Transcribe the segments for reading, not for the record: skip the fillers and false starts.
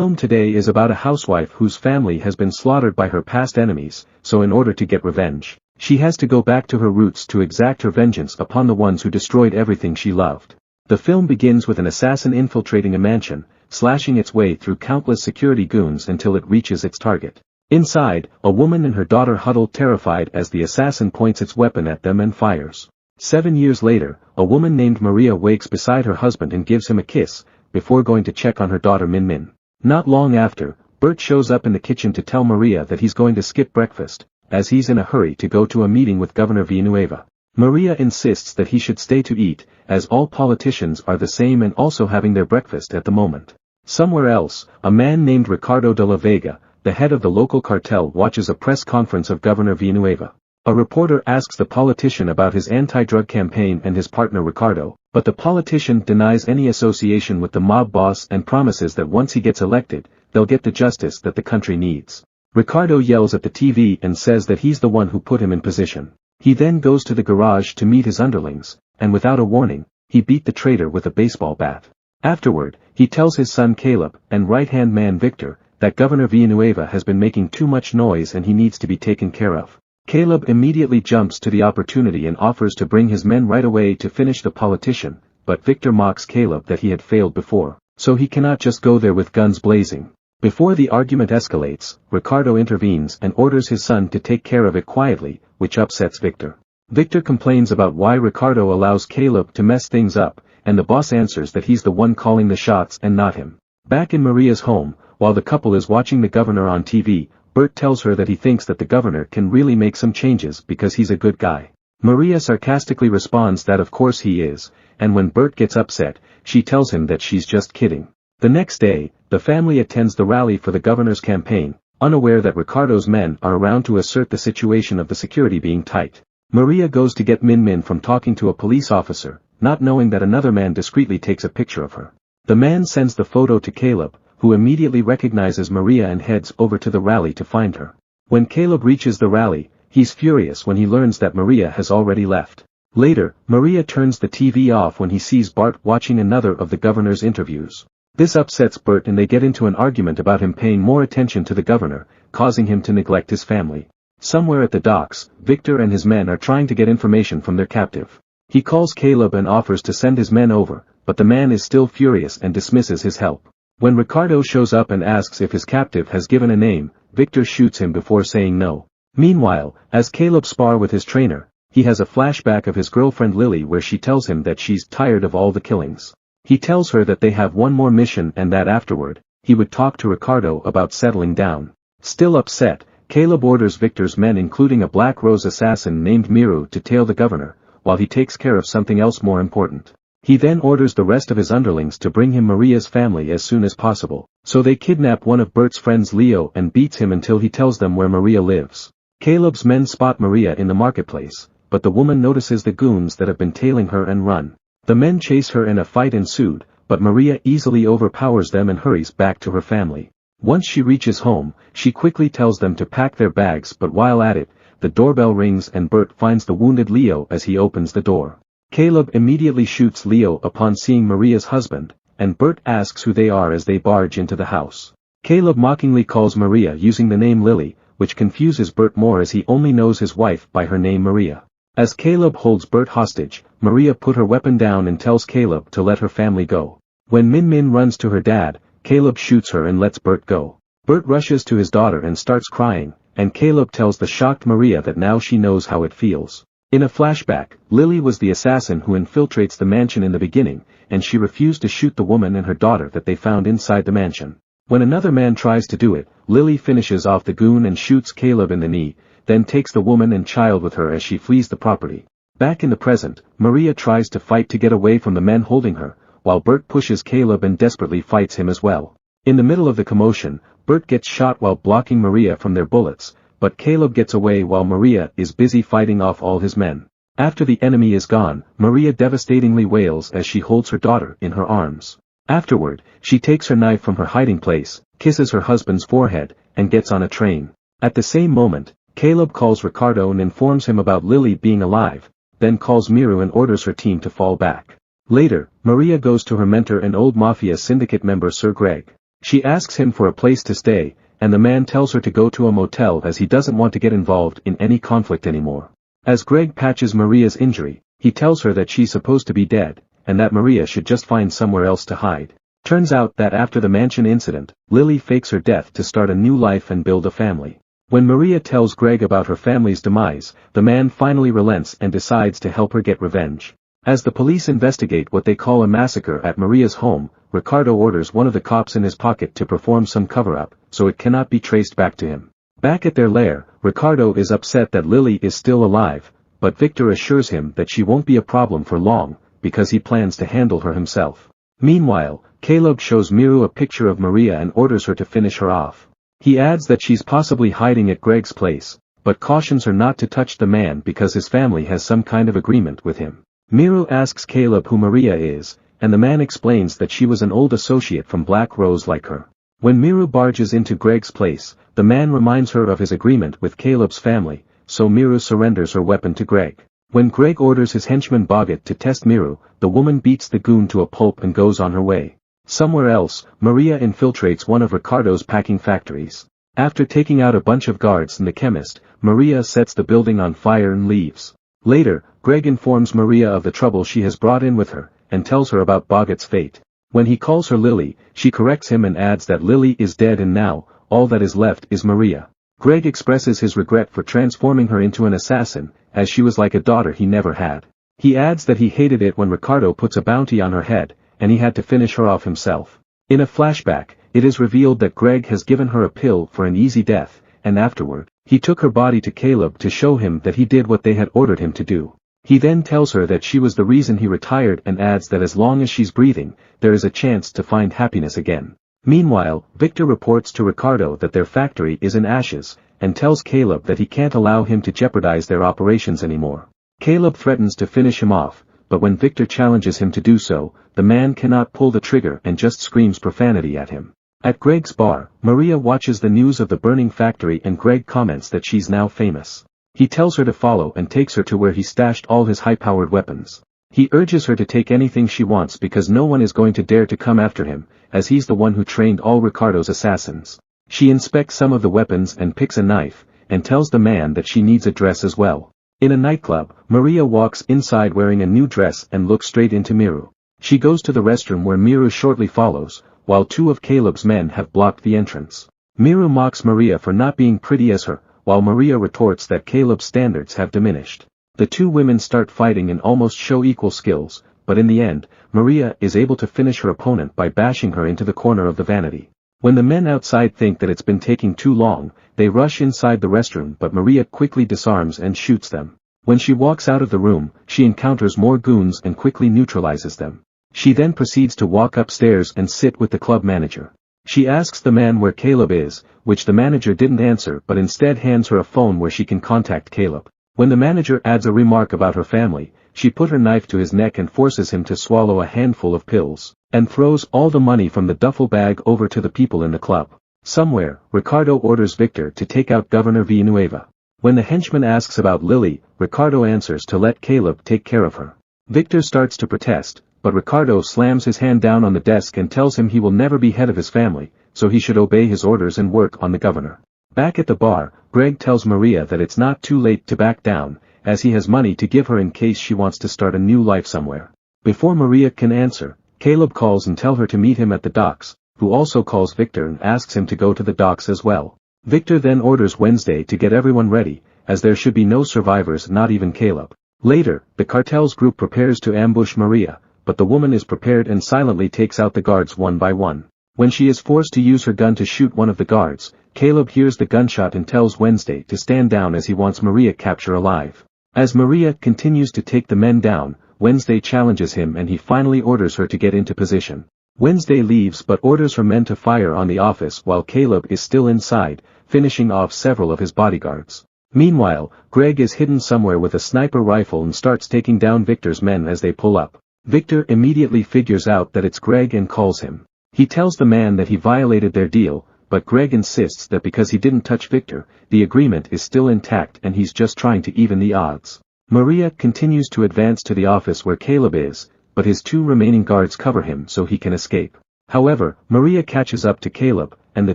Film today is about a housewife whose family has been slaughtered by her past enemies, so in order to get revenge, she has to go back to her roots to exact her vengeance upon the ones who destroyed everything she loved. The film begins with an assassin infiltrating a mansion, slashing its way through countless security goons until it reaches its target. Inside, a woman and her daughter huddle terrified as the assassin points its weapon at them and fires. 7 years later, a woman named Maria wakes beside her husband and gives him a kiss, before going to check on her daughter Min Min. Not long after, Bert shows up in the kitchen to tell Maria that he's going to skip breakfast, as he's in a hurry to go to a meeting with Governor Villanueva. Maria insists that he should stay to eat, as all politicians are the same and also having their breakfast at the moment. Somewhere else, a man named Ricardo de la Vega, the head of the local cartel, watches a press conference of Governor Villanueva. A reporter asks the politician about his anti-drug campaign and his partner Ricardo, but the politician denies any association with the mob boss and promises that once he gets elected, they'll get the justice that the country needs. Ricardo yells at the TV and says that he's the one who put him in position. He then goes to the garage to meet his underlings, and without a warning, he beat the traitor with a baseball bat. Afterward, he tells his son Caleb and right-hand man Victor that Governor Villanueva has been making too much noise and he needs to be taken care of. Caleb immediately jumps to the opportunity and offers to bring his men right away to finish the politician, but Victor mocks Caleb that he had failed before, so he cannot just go there with guns blazing. Before the argument escalates, Ricardo intervenes and orders his son to take care of it quietly, which upsets Victor. Victor complains about why Ricardo allows Caleb to mess things up, and the boss answers that he's the one calling the shots and not him. Back in Maria's home, while the couple is watching the governor on TV, Bert tells her that he thinks that the governor can really make some changes because he's a good guy. Maria sarcastically responds that of course he is, and when Bert gets upset, she tells him that she's just kidding. The next day, the family attends the rally for the governor's campaign, unaware that Ricardo's men are around to assert the situation of the security being tight. Maria goes to get Min Min from talking to a police officer, not knowing that another man discreetly takes a picture of her. The man sends the photo to Caleb, who immediately recognizes Maria and heads over to the rally to find her. When Caleb reaches the rally, he's furious when he learns that Maria has already left. Later, Maria turns the TV off when he sees Bart watching another of the governor's interviews. This upsets Bert and they get into an argument about him paying more attention to the governor, causing him to neglect his family. Somewhere at the docks, Victor and his men are trying to get information from their captive. He calls Caleb and offers to send his men over, but the man is still furious and dismisses his help. When Ricardo shows up and asks if his captive has given a name, Victor shoots him before saying no. Meanwhile, as Caleb spars with his trainer, he has a flashback of his girlfriend Lily where she tells him that she's tired of all the killings. He tells her that they have one more mission and that afterward, he would talk to Ricardo about settling down. Still upset, Caleb orders Victor's men including a Black Rose assassin named Miru to tail the governor, while he takes care of something else more important. He then orders the rest of his underlings to bring him Maria's family as soon as possible, so they kidnap one of Bert's friends Leo and beats him until he tells them where Maria lives. Caleb's men spot Maria in the marketplace, but the woman notices the goons that have been tailing her and run. The men chase her and a fight ensued, but Maria easily overpowers them and hurries back to her family. Once she reaches home, she quickly tells them to pack their bags, but while at it, the doorbell rings and Bert finds the wounded Leo as he opens the door. Caleb immediately shoots Leo upon seeing Maria's husband, and Bert asks who they are as they barge into the house. Caleb mockingly calls Maria using the name Lily, which confuses Bert more as he only knows his wife by her name Maria. As Caleb holds Bert hostage, Maria put her weapon down and tells Caleb to let her family go. When Min Min runs to her dad, Caleb shoots her and lets Bert go. Bert rushes to his daughter and starts crying, and Caleb tells the shocked Maria that now she knows how it feels. In a flashback, Lily was the assassin who infiltrates the mansion in the beginning, and she refused to shoot the woman and her daughter that they found inside the mansion. When another man tries to do it, Lily finishes off the goon and shoots Caleb in the knee, then takes the woman and child with her as she flees the property. Back in the present, Maria tries to fight to get away from the men holding her, while Bert pushes Caleb and desperately fights him as well. In the middle of the commotion, Bert gets shot while blocking Maria from their bullets, but Caleb gets away while Maria is busy fighting off all his men. After the enemy is gone, Maria devastatingly wails as she holds her daughter in her arms. Afterward, she takes her knife from her hiding place, kisses her husband's forehead, and gets on a train. At the same moment, Caleb calls Ricardo and informs him about Lily being alive, then calls Miru and orders her team to fall back. Later, Maria goes to her mentor and old Mafia Syndicate member Sir Greg. She asks him for a place to stay, and the man tells her to go to a motel as he doesn't want to get involved in any conflict anymore. As Greg patches Maria's injury, he tells her that she's supposed to be dead, and that Maria should just find somewhere else to hide. Turns out that after the mansion incident, Lily fakes her death to start a new life and build a family. When Maria tells Greg about her family's demise, the man finally relents and decides to help her get revenge. As the police investigate what they call a massacre at Maria's home, Ricardo orders one of the cops in his pocket to perform some cover-up, so it cannot be traced back to him. Back at their lair, Ricardo is upset that Lily is still alive, but Victor assures him that she won't be a problem for long, because he plans to handle her himself. Meanwhile, Caleb shows Miru a picture of Maria and orders her to finish her off. He adds that she's possibly hiding at Greg's place, but cautions her not to touch the man because his family has some kind of agreement with him. Miru asks Caleb who Maria is, and the man explains that she was an old associate from Black Rose like her. When Miru barges into Greg's place, the man reminds her of his agreement with Caleb's family, so Miru surrenders her weapon to Greg. When Greg orders his henchman Boggett to test Miru, the woman beats the goon to a pulp and goes on her way. Somewhere else, Maria infiltrates one of Ricardo's packing factories. After taking out a bunch of guards and the chemist, Maria sets the building on fire and leaves. Later, Greg informs Maria of the trouble she has brought in with her, and tells her about Boggett's fate. When he calls her Lily, she corrects him and adds that Lily is dead and now, all that is left is Maria. Greg expresses his regret for transforming her into an assassin, as she was like a daughter he never had. He adds that he hated it when Ricardo puts a bounty on her head, and he had to finish her off himself. In a flashback, it is revealed that Greg has given her a pill for an easy death, and afterward, he took her body to Caleb to show him that he did what they had ordered him to do. He then tells her that she was the reason he retired and adds that as long as she's breathing, there is a chance to find happiness again. Meanwhile, Victor reports to Ricardo that their factory is in ashes, and tells Caleb that he can't allow him to jeopardize their operations anymore. Caleb threatens to finish him off, but when Victor challenges him to do so, the man cannot pull the trigger and just screams profanity at him. At Greg's bar, Maria watches the news of the burning factory and Greg comments that she's now famous. He tells her to follow and takes her to where he stashed all his high-powered weapons. He urges her to take anything she wants because no one is going to dare to come after him, as he's the one who trained all Ricardo's assassins. She inspects some of the weapons and picks a knife, and tells the man that she needs a dress as well. In a nightclub, Maria walks inside wearing a new dress and looks straight into Miru. She goes to the restroom where Miru shortly follows, while two of Caleb's men have blocked the entrance. Miru mocks Maria for not being pretty as her, while Maria retorts that Caleb's standards have diminished. The two women start fighting and almost show equal skills, but in the end, Maria is able to finish her opponent by bashing her into the corner of the vanity. When the men outside think that it's been taking too long, they rush inside the restroom but Maria quickly disarms and shoots them. When she walks out of the room, she encounters more goons and quickly neutralizes them. She then proceeds to walk upstairs and sit with the club manager. She asks the man where Caleb is, which the manager didn't answer but instead hands her a phone where she can contact Caleb. When the manager adds a remark about her family, she put her knife to his neck and forces him to swallow a handful of pills, and throws all the money from the duffel bag over to the people in the club. Somewhere, Ricardo orders Victor to take out Governor Villanueva. When the henchman asks about Lily, Ricardo answers to let Caleb take care of her. Victor starts to protest, but Ricardo slams his hand down on the desk and tells him he will never be head of his family, so he should obey his orders and work on the governor. Back at the bar, Greg tells Maria that it's not too late to back down, as he has money to give her in case she wants to start a new life somewhere. Before Maria can answer, Caleb calls and tells her to meet him at the docks, who also calls Victor and asks him to go to the docks as well. Victor then orders Wednesday to get everyone ready, as there should be no survivors, not even Caleb. Later, the cartel's group prepares to ambush Maria, but the woman is prepared and silently takes out the guards one by one. When she is forced to use her gun to shoot one of the guards, Caleb hears the gunshot and tells Wednesday to stand down as he wants Maria captured alive. As Maria continues to take the men down, Wednesday challenges him and he finally orders her to get into position. Wednesday leaves but orders her men to fire on the office while Caleb is still inside, finishing off several of his bodyguards. Meanwhile, Greg is hidden somewhere with a sniper rifle and starts taking down Victor's men as they pull up. Victor immediately figures out that it's Greg and calls him. He tells the man that he violated their deal, but Greg insists that because he didn't touch Victor, the agreement is still intact and he's just trying to even the odds. Maria continues to advance to the office where Caleb is, but his two remaining guards cover him so he can escape. However, Maria catches up to Caleb, and the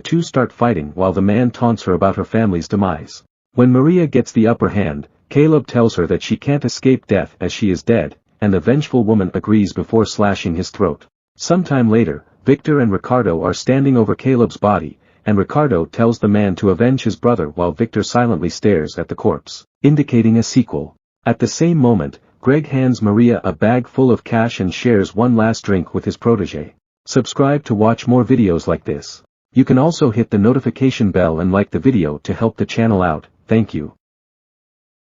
two start fighting while the man taunts her about her family's demise. When Maria gets the upper hand, Caleb tells her that she can't escape death as she is dead, and the vengeful woman agrees before slashing his throat. Sometime later, Victor and Ricardo are standing over Caleb's body, and Ricardo tells the man to avenge his brother while Victor silently stares at the corpse, indicating a sequel. At the same moment, Greg hands Maria a bag full of cash and shares one last drink with his protege. Subscribe to watch more videos like this. You can also hit the notification bell and like the video to help the channel out. Thank you.